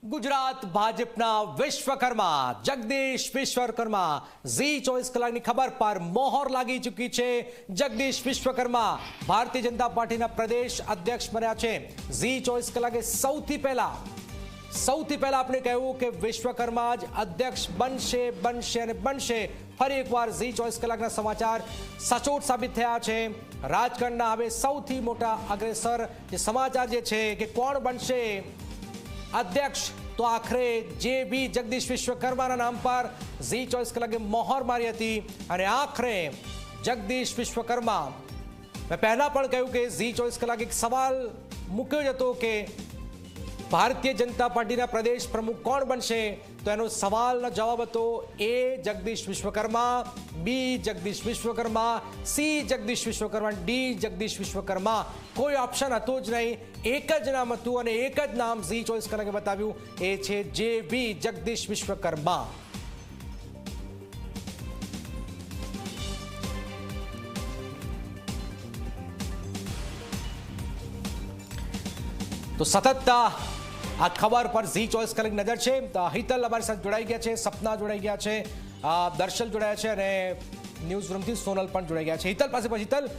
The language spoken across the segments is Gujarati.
ગુજરાત ભાજપના વિશ્વકર્મા જગદીશ વિશ્વકર્મા ઝી 24 કલાકની ખબર પર મોહર લાગી ચૂકી છે। જગદીશ વિશ્વકર્મા ભારતીય જનતા પાર્ટીના પ્રદેશ અધ્યક્ષ બન્યા છે। ઝી 24 કલાકે સૌથી પહેલા આપણે કહ્યું કે વિશ્વકર્મા જ અધ્યક્ષ બનશે અને બનશે। ફરી એકવાર ઝી 24 કલાકના સમાચાર સચોટ સાબિત થયા છે। રાજકારણના હવે સૌથી મોટા અગ્રેસર જે સમાચાર જે છે કે કોણ બનશે अध्यक्ष, तो आखिरे जे भी जगदीश विश्वकर्मा नाम पर ઝી 24 कलाके मोहर मारी थी और आखिरे जगदीश विश्वकर्मा मैं पहला पण कहूं कि ઝી 24 कलाक एक सवाल मूक्यो जतो के भारतीय जनता पार्टी प्रदेश प्रमुख कोण बनशे, तो एनो सवाल जवाब हतो ए जगदीश विश्वकर्मा, बी जगदीश विश्वकर्मा, सी जगदीश विश्वकर्मा, डी जगदीश विश्वकर्मा। कोई ऑप्शन हतो ज नहीं, एक ज नाम हतुं अने एक ज नाम ઝી 24 कलाके बताव्युं ए छे जे बी जगदीश विश्वकर्मा। तो सतत आ खबर पर ઝી 24 કલાક નજર છે। હિતલ અમારી સાથે જોડાઈ ગયા છે, સપના જોડાઈ ગયા છે, દર્શલ જોડાયા છે અને ન્યૂઝ રૂમથી સોનલ પણ જોડાઈ ગયા છે। હિતલ પાસે પછી હિતલ,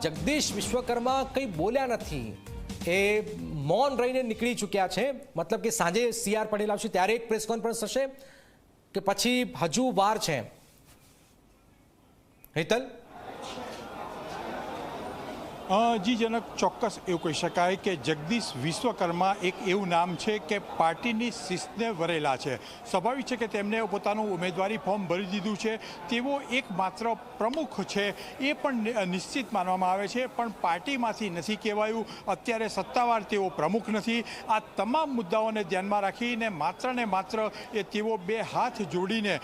જગદીશ વિશ્વકર્મા કંઈ બોલ્યા નથી, એ મૌન રહીને નીકળી ચૂક્યા છે। મતલબ કે સાંજે સીઆર પટેલ આવશે ત્યારે એક પ્રેસ કોન્ફરન્સ થશે કે પછી હજુ વાર છે? હિતલ જી જનક, ચોક્કસ એવું કહી શકાય કે જગદીશ વિશ્વકર્મા એક એવું નામ છે કે પાર્ટીની શિસ્તને વરેલા છે। સ્વાભાવિક છે કે તેમને પોતાનું ઉમેદવારી ફોર્મ ભરી દીધું છે, તેઓ એકમાત્ર પ્રમુખ છે એ પણ નિશ્ચિત માનવામાં આવે છે, પણ પાર્ટીમાંથી નથી કહેવાયું। અત્યારે સત્તાવાર તેઓ પ્રમુખ નથી। આ તમામ મુદ્દાઓને ધ્યાનમાં રાખીને માત્ર ને માત્ર એ તેઓ બે હાથ જોડીને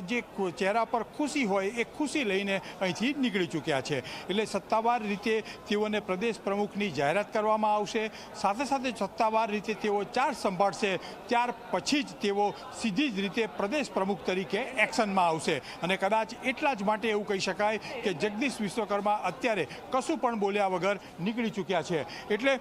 જે ચહેરા પર ખુશી હોય એ ખુશી લઈને અહીંથી નીકળી ચૂક્યા છે। એટલે સત્તાવાર રીતે તેઓને પ્રદેશ પ્રમુખની જાહેરાત કરવામાં આવશે, સાથે સાથે સત્તાવાર રીતે તેઓ ચાર્જ સંભાળશે, ત્યાર પછી જ તેઓ સીધી જ રીતે પ્રદેશ પ્રમુખ તરીકે એક્શનમાં આવશે। અને કદાચ એટલા જ માટે એવું કહી શકાય કે જગદીશ વિશ્વકર્મા અત્યારે કશું પણ બોલ્યા વગર નીકળી ચૂક્યા છે। એટલે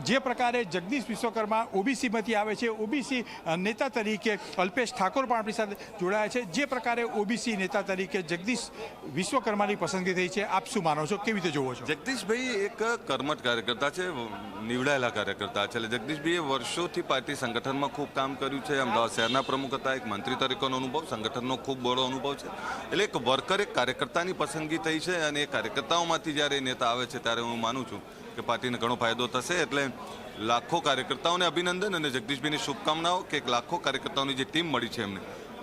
જે પ્રકારે જગદીશ વિશ્વકર્મા ઓબીસીમાંથી આવે છે, ઓબીસી નેતા તરીકે અલ્પેશ ઠાકોર પણ આપણી સાથે જોડાયા છે, જે પ્રકારે ઓબીસી નેતા તરીકે જગદીશ વિશ્વકર્માની પસંદગી થઈ છે, આપ શું માનો છો, કેવી રીતે જોવો છો? જગદીશભાઈ એક કર્મઠ કાર્યકર્તા છે, નીવડાયેલા કાર્યકર્તા છે। એટલે જગદીશભાઈએ વર્ષોથી પાર્ટી સંગઠનમાં ખૂબ કામ કર્યું છે। અમદાવાદ શહેરના પ્રમુખ હતા, એક મંત્રી તરીકેનો અનુભવ, સંગઠનનો ખૂબ બળો અનુભવ છે। એટલે એક વર્કર, એક કાર્યકર્તાની પસંદગી થઈ છે અને એ કાર્યકર્તાઓમાંથી જ્યારે નેતા આવે છે ત્યારે હું માનું છું કે પાર્ટીને ઘણો ફાયદો થશે। એટલે લાખો કાર્યકર્તાઓને અભિનંદન અને જગદીશભાઈની શુભકામનાઓ કે લાખો કાર્યકર્તાઓની જે ટીમ મળી છે એમને,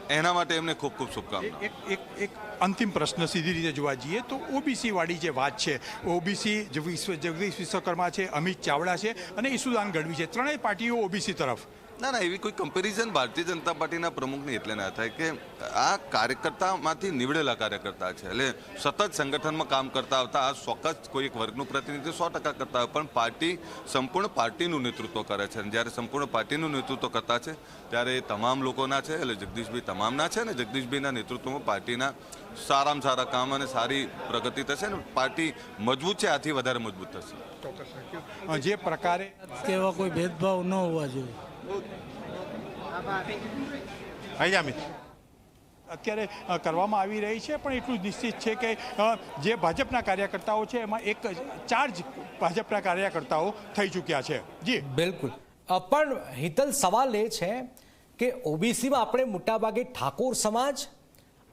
એના માટે એમને ખૂબ ખૂબ શુભકામનાઓ। એક અંતિમ પ્રશ્ન સીધી રીતે જોવા જઈએ તો ઓબીસી વાળી જે વાત છે, ઓબીસી જગદીશ વિશ્વકર્મા છે, અમિત ચાવડા છે અને ઈસુદાન ગઢવી છે, ત્રણેય પાર્ટીઓ ઓબીસી તરફ। ના, એવી કોઈ કમ્પેરિઝન ભારતીય જનતા પાર્ટીના પ્રમુખની એટલે ના થાય કે આ કાર્યકર્તામાંથી નીવડેલા કાર્યકર્તા છે। એટલે સતત સંગઠનમાં કામ કરતા આવતા આ ચોક્કસ કોઈ એક વર્ગનું પ્રતિનિધિત્વ 100% કરતા હોય, પણ પાર્ટી સંપૂર્ણ પાર્ટીનું નેતૃત્વ કરે છે અને જ્યારે સંપૂર્ણ પાર્ટીનું નેતૃત્વ કરતા છે ત્યારે એ તમામ લોકોના છે। એટલે જગદીશભાઈ તમામના છે અને જગદીશભાઈના નેતૃત્વમાં પાર્ટીના સારામાં સારા કામ અને સારી પ્રગતિ થશે ને પાર્ટી મજબૂત છે, આથી વધારે મજબૂત થશે। જે પ્રકારે કેવા કોઈ ભેદભાવ ન હોવા જોઈએ। અત્યારે કરવામાં આવી રહી છે, પણ એટલું જ નિશ્ચિત છે કે જે ભાજપના કાર્યકર્તાઓ છે એમાં એક ચાર્જ ભાજપના કાર્યકર્તાઓ થઈ ચૂક્યા છે। જી બિલકુલ, પણ હિતલ સવાલ એ છે કે ઓબીસીમાં આપણે મોટાભાગે ઠાકોર સમાજ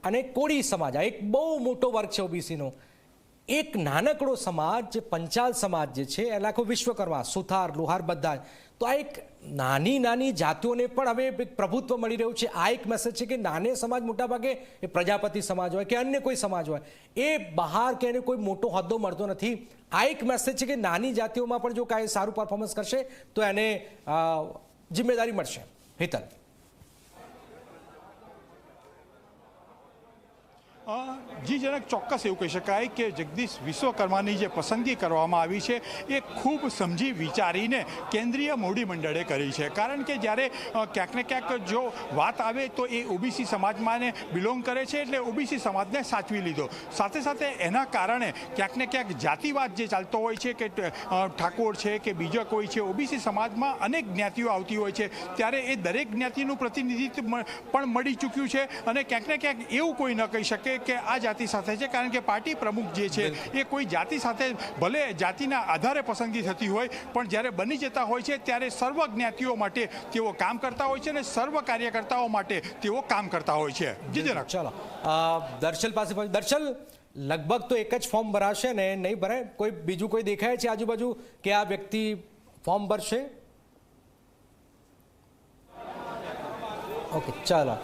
અને કોળી સમાજ, આ એક બહુ મોટો વર્ગ છે ઓબીસીનો, એક નાનકડો સમાજ જે પંચાલ સમાજ જે છે એ આખો વિશ્વકર્મા, સુથાર, લુહાર બધા, તો આ એક નાની નાની જાતિઓને પણ હવે પ્રભુત્વ મળી રહ્યું છે। આ એક મેસેજ છે કે નાને સમાજ મોટાભાગે એ પ્રજાપતિ સમાજ હોય કે અન્ય કોઈ સમાજ હોય, એ બહાર કે એને કોઈ મોટો હોદ્દો મળતો નથી। આ એક મેસેજ છે કે નાની જાતિઓમાં પણ જો કાંઈ સારું પરફોર્મન્સ કરશે તો એને જિમ્મેદારી મળશે। હિતલ જી જનક ચોક્કસ એવું કહી શકાય કે જગદીશ વિશ્વકર્માની જે પસંદગી કરવામાં આવી છે એ ખૂબ સમજી વિચારીને કેન્દ્રીય મોવડી મંડળે કરી છે. કારણ કે જ્યારે ક્યાંક ને ક્યાંક જો વાત આવે તો એ ઓબીસી સમાજમાં બિલોંગ કરે છે એટલે ઓબીસી સમાજને સાચવી લીધો. સાથે સાથે એના કારણે ક્યાંક ને ક્યાંક જાતિવાદ જે ચાલતો હોય છે કે ઠાકોર છે કે બીજો કોઈ છે, ઓબીસી સમાજમાં અનેક જ્ઞાતિઓ આવતી હોય છે ત્યારે એ દરેક જ્ઞાતિનું પ્રતિનિધિત્વ પણ મળી ચૂક્યું છે અને ક્યાંક ને ક્યાંક એવું કોઈ ન કહી શકે કે આ જાતિ સાથે છે. કારણ કે પાર્ટી પ્રમુખ જે છે એ કોઈ જાતિ સાથે ભલે જાતિના આધારે પસંદગી થતી હોય પણ જ્યારે બની જતા હોય છે ત્યારે સર્વ જ્ઞાતિઓ માટે તેઓ કામ કરતા હોય છે અને સર્વ કાર્યકર્તાઓ માટે તેઓ કામ કરતા હોય છે. જી જનક. ચલો દર્શલ પાસે દર્શલ, લગભગ તો એક જ ફોર્મ ભરાશે ને નહીં ભરાય? કોઈ બીજું કોઈ દેખાય છે આજુબાજુ કે આ વ્યક્તિ ફોર્મ ભરશે? ઓકે ચાલો.